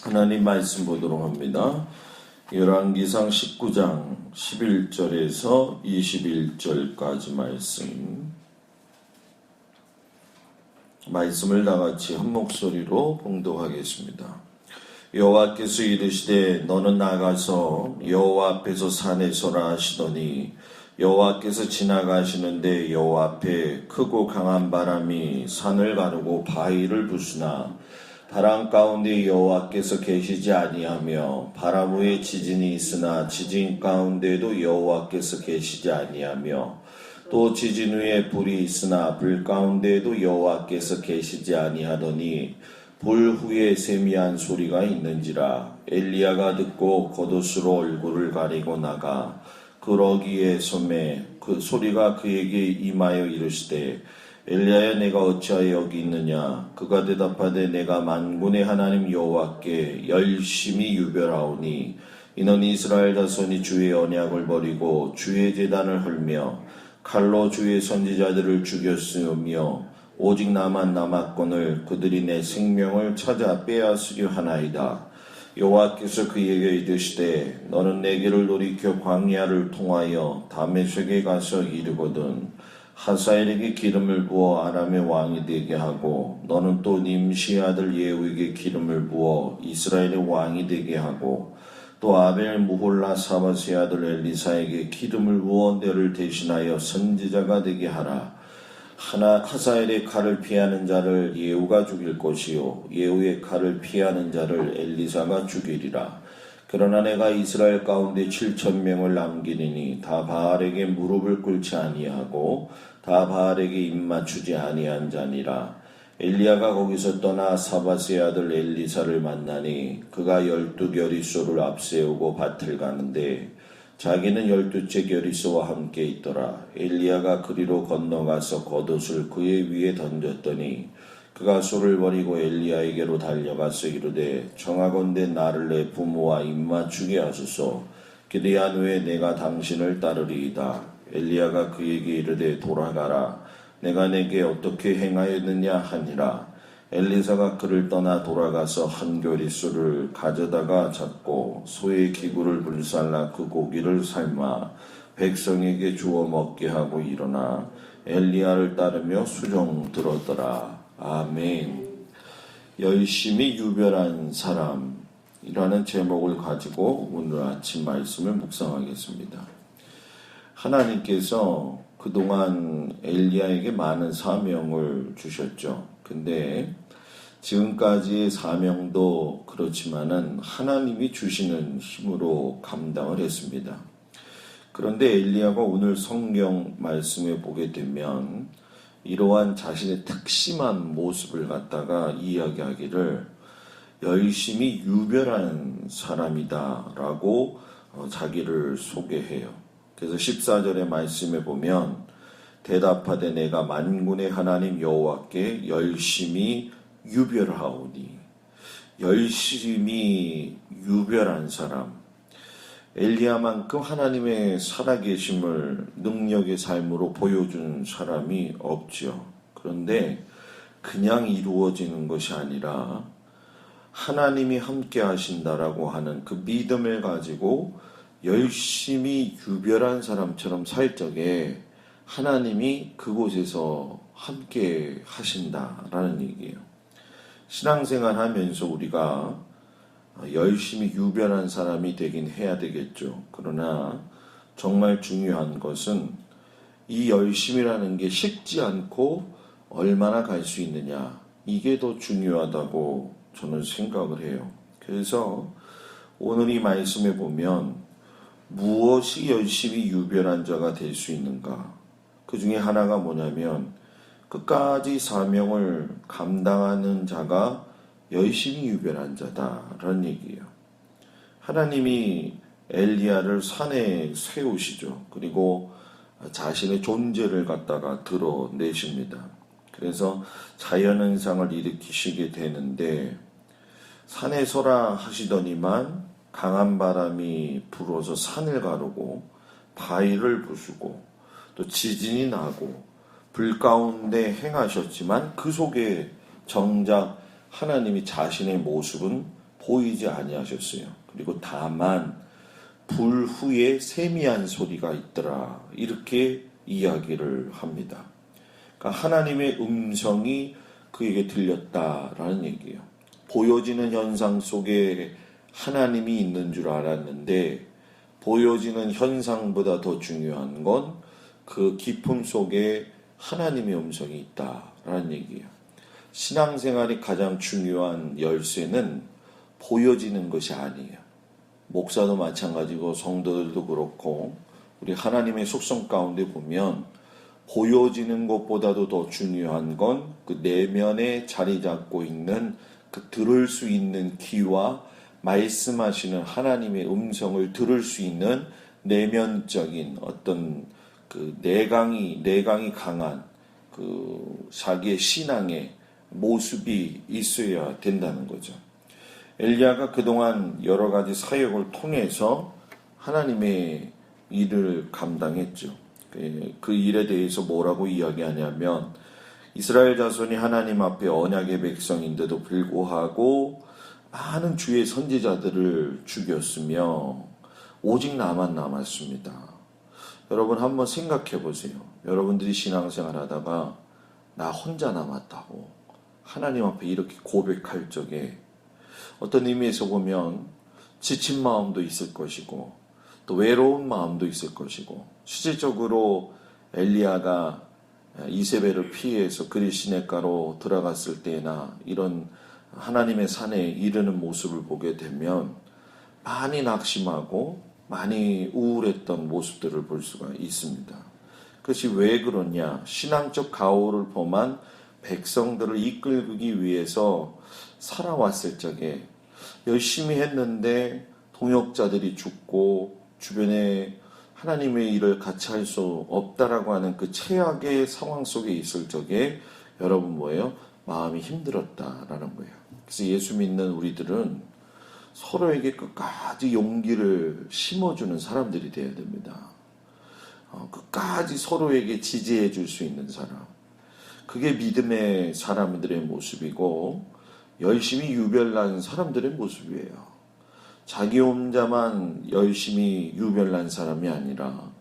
하나님 말씀 보도록 합니다. 열왕기상 19장 11절에서 21절까지 말씀을 다같이 한 목소리로 봉독하겠습니다. 여호와께서 이르시되 너는 나가서 여호와 앞에서 산에 서라 하시더니 여호와께서 지나가시는데 여호와 앞에 크고 강한 바람이 산을 가르고 바위를 부수나 바람 가운데 여호와께서 계시지 아니하며 바람 후에 지진이 있으나 지진 가운데도 여호와께서 계시지 아니하며 또 지진 후에 불이 있으나 불 가운데에도 여호와께서 계시지 아니하더니 불 후에 세미한 소리가 있는지라. 엘리야가 듣고 겉옷으로 얼굴을 가리고 나가 그러기에 소매 그 소리가 그에게 임하여 이르시되 엘리야야 내가 어찌하여 여기 있느냐. 그가 대답하되 내가 만군의 하나님 여호와께 열심히 유별하오니 이는 이스라엘 자손이 주의 언약을 버리고 주의 제단을 헐며 칼로 주의 선지자들을 죽였으며 오직 나만 남았거늘 그들이 내 생명을 찾아 빼앗으려 하나이다. 여호와께서 그에게 이르시되 너는 내 길을 돌이켜 광야를 통하여 다메섹에 가서 이르거든 하사엘에게 기름을 부어 아람의 왕이 되게 하고 너는 또 님시 아들 예후에게 기름을 부어 이스라엘의 왕이 되게 하고 또 아벨 무홀라 사바스의 아들 엘리사에게 기름을 부어 너를 대신하여 선지자가 되게 하라. 하사엘의 칼을 피하는 자를 예후가 죽일 것이요 예후의 칼을 피하는 자를 엘리사가 죽이리라. 그러나 내가 이스라엘 가운데 7,000명을 남기리니 다 바알에게 무릎을 꿇지 아니하고 다 바알에게 입맞추지 아니한 자니라. 엘리야가 거기서 떠나 사바스의 아들 엘리사를 만나니 그가 12겨리소를 앞세우고 밭을 가는데 자기는 12채 겨리소와 함께 있더라. 엘리야가 그리로 건너가서 겉옷을 그의 위에 던졌더니 그가 소를 버리고 엘리야에게로 달려가서 이르되 청하건대 나를 내 부모와 입맞추게 하소서. 기대한 후에 내가 당신을 따르리이다. 엘리야가 그에게 이르되 돌아가라. 내가 내게 어떻게 행하였느냐 하니라. 엘리사가 그를 떠나 돌아가서 한 겨리소를 가져다가 잡고 소의 기구를 불살라 그 고기를 삶아 백성에게 주어 먹게 하고 일어나 엘리야를 따르며 수종 들었더라. 아멘. 열심히 유별한 사람이라는 제목을 가지고 오늘 아침 말씀을 묵상하겠습니다. 하나님께서 그동안 엘리야에게 많은 사명을 주셨죠. 근데 지금까지의 사명도 그렇지만은 하나님이 주시는 힘으로 감당을 했습니다. 그런데 엘리야가 오늘 성경 말씀에 보게 되면 이러한 자신의 특심한 모습을 갖다가 이야기하기를 열심히 유별한 사람이다라고 자기를 소개해요. 그래서 14절의 말씀에 보면 대답하되 내가 만군의 하나님 여호와께 열심히 유별하오니. 열심히 유별한 사람. 엘리야만큼 하나님의 살아계심을 능력의 삶으로 보여준 사람이 없죠. 그런데 그냥 이루어지는 것이 아니라 하나님이 함께 하신다라고 하는 그 믿음을 가지고 열심히 유별한 사람처럼 살 적에 하나님이 그곳에서 함께 하신다라는 얘기예요. 신앙생활 하면서 우리가 열심히 유별한 사람이 되긴 해야 되겠죠. 그러나 정말 중요한 것은 이 열심이라는 게 식지 않고 얼마나 갈 수 있느냐, 이게 더 중요하다고 저는 생각을 해요. 그래서 오늘 이 말씀에 보면 무엇이 열심히 유별한 자가 될 수 있는가? 그 중에 하나가 뭐냐면 끝까지 사명을 감당하는 자가 열심히 유별한 자다라는 얘기예요. 하나님이 엘리야를 산에 세우시죠. 그리고 자신의 존재를 갖다가 드러내십니다. 그래서 자연현상을 일으키시게 되는데 산에 서라 하시더니만 강한 바람이 불어서 산을 가르고 바위를 부수고 또 지진이 나고 불 가운데 행하셨지만 그 속에 정작 하나님이 자신의 모습은 보이지 아니하셨어요. 그리고 다만 불 후에 세미한 소리가 있더라. 이렇게 이야기를 합니다. 그러니까 하나님의 음성이 그에게 들렸다라는 얘기예요. 보여지는 현상 속에 하나님이 있는 줄 알았는데 보여지는 현상보다 더 중요한 건 그 기쁨 속에 하나님의 음성이 있다라는 얘기예요. 신앙생활이 가장 중요한 열쇠는 보여지는 것이 아니에요. 목사도 마찬가지고 성도들도 그렇고 우리 하나님의 속성 가운데 보면 보여지는 것보다도 더 중요한 건 그 내면에 자리 잡고 있는 그 들을 수 있는 귀와 말씀하시는 하나님의 음성을 들을 수 있는 내면적인 어떤 그 내강이 강한 그 자기의 신앙의 모습이 있어야 된다는 거죠. 엘리야가 그동안 여러 가지 사역을 통해서 하나님의 일을 감당했죠. 그 일에 대해서 뭐라고 이야기하냐면 이스라엘 자손이 하나님 앞에 언약의 백성인데도 불구하고 많은 주의 선지자들을 죽였으며 오직 나만 남았습니다. 여러분 한번 생각해 보세요. 여러분들이 신앙생활 하다가 나 혼자 남았다고 하나님 앞에 이렇게 고백할 적에 어떤 의미에서 보면 지친 마음도 있을 것이고 또 외로운 마음도 있을 것이고 실질적으로 엘리야가 이세벨을 피해서 그리시네가로 들어갔을 때나 이런 하나님의 산에 이르는 모습을 보게 되면 많이 낙심하고 많이 우울했던 모습들을 볼 수가 있습니다. 그것이 왜 그러냐? 신앙적 가오를 범한 백성들을 이끌기 위해서 살아왔을 적에 열심히 했는데 동역자들이 죽고 주변에 하나님의 일을 같이 할 수 없다라고 하는 그 최악의 상황 속에 있을 적에 여러분 뭐예요? 마음이 힘들었다라는 거예요. 그래서 예수 믿는 우리들은 서로에게 끝까지 용기를 심어주는 사람들이 되어야 됩니다. 끝까지 서로에게 지지해 줄 수 있는 사람. 그게 믿음의 사람들의 모습이고 열심히 유별난 사람들의 모습이에요. 자기 혼자만 열심히 유별난 사람이 아니라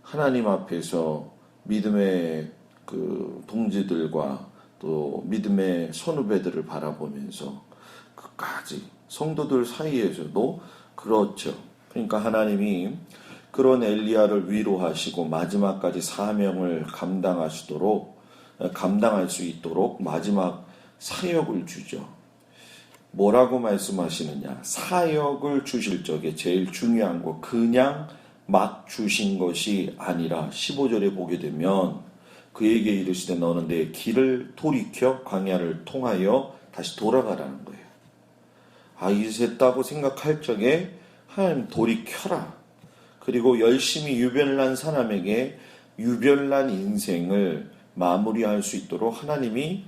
하나님 앞에서 믿음의 그 동지들과 또 믿음의 선후배들을 바라보면서 끝까지 성도들 사이에서도 그렇죠. 그러니까 하나님이 그런 엘리야를 위로하시고 마지막까지 사명을 감당할 수 있도록 마지막 사역을 주죠. 뭐라고 말씀하시느냐? 사역을 주실 적에 제일 중요한 거 그냥 막 주신 것이 아니라 15절에 보게 되면 그에게 이르시되 너는 내 길을 돌이켜 광야를 통하여 다시 돌아가라는 거예요. 이랬다고 생각할 적에 하나님 돌이켜라. 그리고 열심히 유별난 사람에게 유별난 인생을 마무리할 수 있도록 하나님이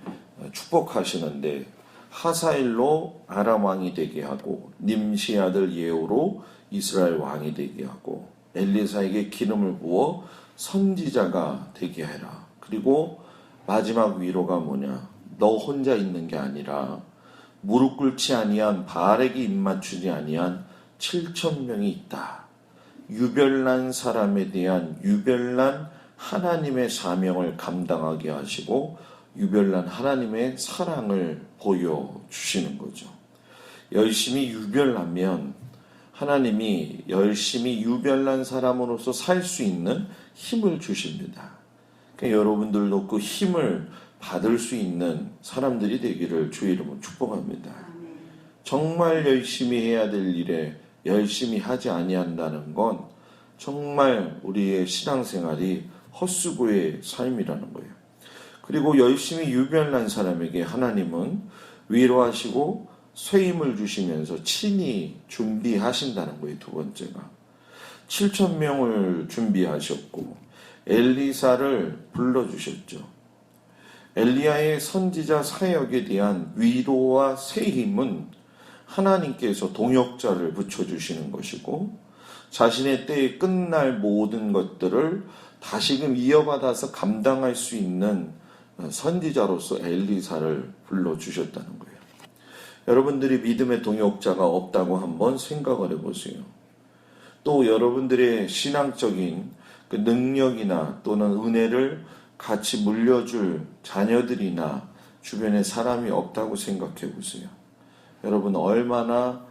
축복하시는데 하사엘로 아람 왕이 되게 하고 님시 아들 예후로 이스라엘 왕이 되게 하고 엘리사에게 기름을 부어 선지자가 되게 해라. 그리고 마지막 위로가 뭐냐? 너 혼자 있는 게 아니라 무릎 꿇지 아니한 바알에게 입맞추지 아니한 7,000명이 있다. 유별난 사람에 대한 유별난 하나님의 사명을 감당하게 하시고 유별난 하나님의 사랑을 보여주시는 거죠. 열심히 유별하면 하나님이 열심히 유별난 사람으로서 살 수 있는 힘을 주십니다. 그러니까 여러분들도 그 힘을 받을 수 있는 사람들이 되기를 주의 이름으로 축복합니다. 정말 열심히 해야 될 일에 열심히 하지 아니한다는 건 정말 우리의 신앙생활이 헛수고의 삶이라는 거예요. 그리고 열심히 유별난 사람에게 하나님은 위로하시고 쇠임을 주시면서 친히 준비하신다는 거예요. 두 번째가 7,000명을 준비하셨고 엘리사를 불러주셨죠. 엘리야의 선지자 사역에 대한 위로와 쇠임은 하나님께서 동역자를 붙여주시는 것이고 자신의 때에 끝날 모든 것들을 다시금 이어받아서 감당할 수 있는 선지자로서 엘리사를 불러주셨다는 거예요. 여러분들이 믿음의 동역자가 없다고 한번 생각을 해보세요. 또 여러분들의 신앙적인 그 능력이나 또는 은혜를 같이 물려줄 자녀들이나 주변에 사람이 없다고 생각해 보세요. 여러분 얼마나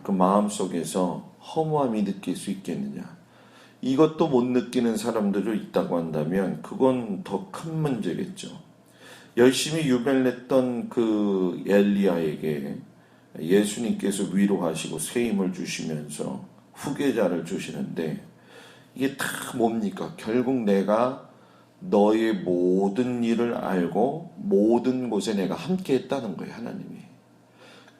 그 마음속에서 허무함이 느낄 수 있겠느냐. 이것도 못 느끼는 사람들도 있다고 한다면 그건 더 큰 문제겠죠. 열심히 유별냈던 그 엘리야에게 예수님께서 위로하시고 새 힘을 주시면서 후계자를 주시는데 이게 다 뭡니까? 결국 내가 너의 모든 일을 알고 모든 곳에 내가 함께 했다는 거예요. 하나님이.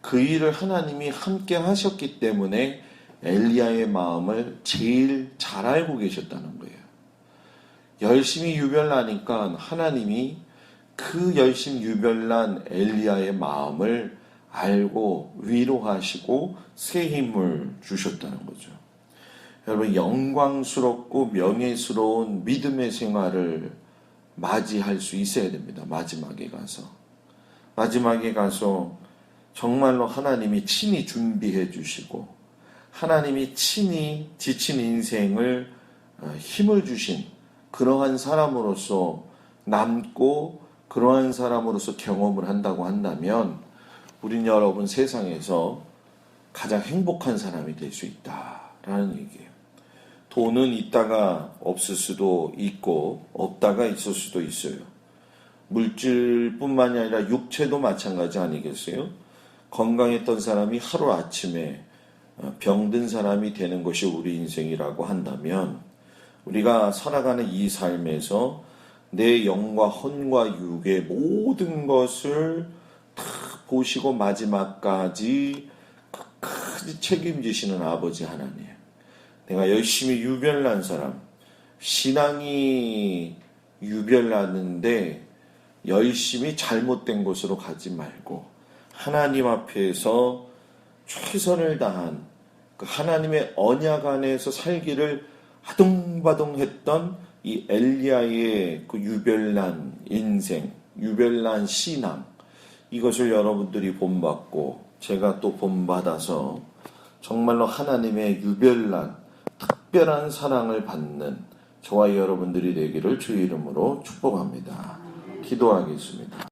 그 일을 하나님이 함께 하셨기 때문에 엘리야의 마음을 제일 잘 알고 계셨다는 거예요. 열심히 유별나니까 하나님이 그 열심히 유별난 엘리야의 마음을 알고 위로하시고 새 힘을 주셨다는 거죠. 여러분 영광스럽고 명예스러운 믿음의 생활을 맞이할 수 있어야 됩니다. 마지막에 가서 정말로 하나님이 친히 준비해 주시고 하나님이 친히 지친 인생을 힘을 주신 그러한 사람으로서 남고 그러한 사람으로서 경험을 한다고 한다면 우린 여러분 세상에서 가장 행복한 사람이 될 수 있다라는 얘기예요. 돈은 있다가 없을 수도 있고 없다가 있을 수도 있어요. 물질뿐만이 아니라 육체도 마찬가지 아니겠어요? 건강했던 사람이 하루아침에 병든 사람이 되는 것이 우리 인생이라고 한다면 우리가 살아가는 이 삶에서 내 영과 혼과 육의 모든 것을 다 보시고 마지막까지 끝까지 책임지시는 아버지 하나님. 내가 열심히 유별난 사람, 신앙이 유별나는데 열심히 잘못된 곳으로 가지 말고 하나님 앞에서 최선을 다한 그 하나님의 언약 안에서 살기를 아둥바둥했던 이 엘리야의 그 유별난 인생, 유별난 신앙, 이것을 여러분들이 본받고 제가 또 본받아서 정말로 하나님의 유별난 특별한 사랑을 받는 저와 여러분들이 되기를 주의 이름으로 축복합니다. 기도하겠습니다.